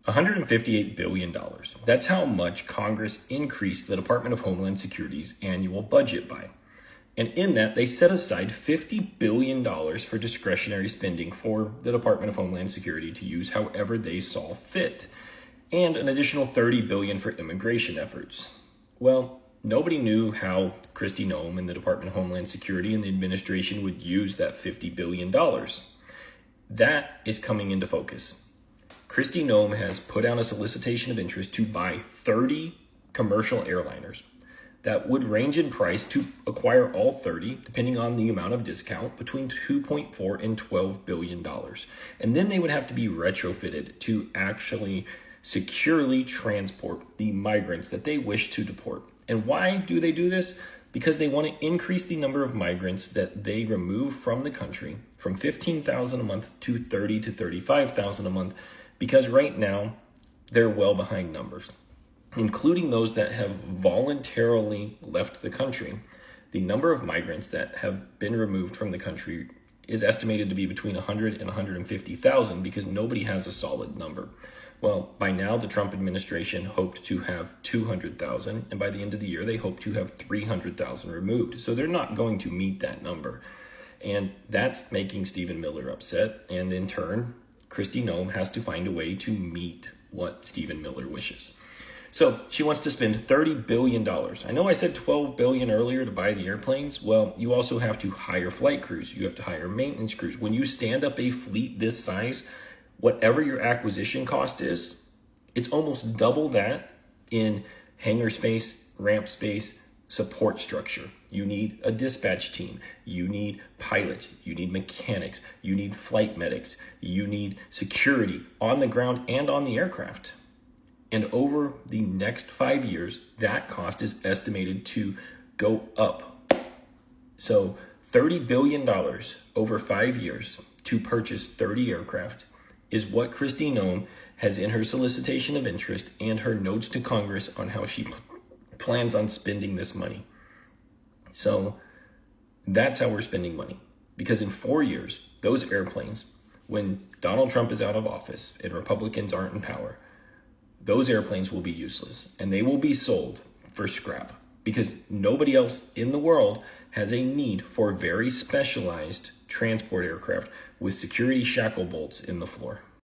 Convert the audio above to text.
$158 billion. That's how much Congress increased the Department of Homeland Security's annual budget by. And in that, they set aside $50 billion for discretionary spending for the Department of Homeland Security to use however they saw fit, and an additional $30 billion for immigration efforts. Well, nobody knew how Kristi Noem and the Department of Homeland Security and the administration would use that $50 billion. That is coming into focus. Kristi Noem has put out a solicitation of interest to buy 30 commercial airliners that would range in price to acquire all 30, depending on the amount of discount, between $2.4 and $12 billion. And then they would have to be retrofitted to actually securely transport the migrants that they wish to deport. And why do they do this? Because they want to increase the number of migrants that they remove from the country from 15,000 a month to 30 to 35,000 a month, because right now they're well behind numbers, including those that have voluntarily left the country. The number of migrants that have been removed from the country is estimated to be between 100 and 150,000 because nobody has a solid number. Well, by now, the Trump administration hoped to have 200,000, and by the end of the year, they hope to have 300,000 removed. So they're not going to meet that number. And that's making Stephen Miller upset. And in turn, Kristi Noem has to find a way to meet what Stephen Miller wishes. So she wants to spend $30 billion. I know I said $12 billion earlier to buy the airplanes. Well, you also have to hire flight crews. You have to hire maintenance crews. When you stand up a fleet this size, whatever your acquisition cost is, it's almost double that in hangar space, ramp space, support structure. You need a dispatch team. You need pilots. You need mechanics. You need flight medics. You need security on the ground and on the aircraft. And over the next 5 years, that cost is estimated to go up. So $30 billion over 5 years to purchase 30 aircraft is what Kristi Noem has in her solicitation of interest and her notes to Congress on how she plans on spending this money. So that's how we're spending money. Because in 4 years, those airplanes, when Donald Trump is out of office and Republicans aren't in power, those airplanes will be useless and they will be sold for scrap because nobody else in the world has a need for very specialized transport aircraft with security shackle bolts in the floor.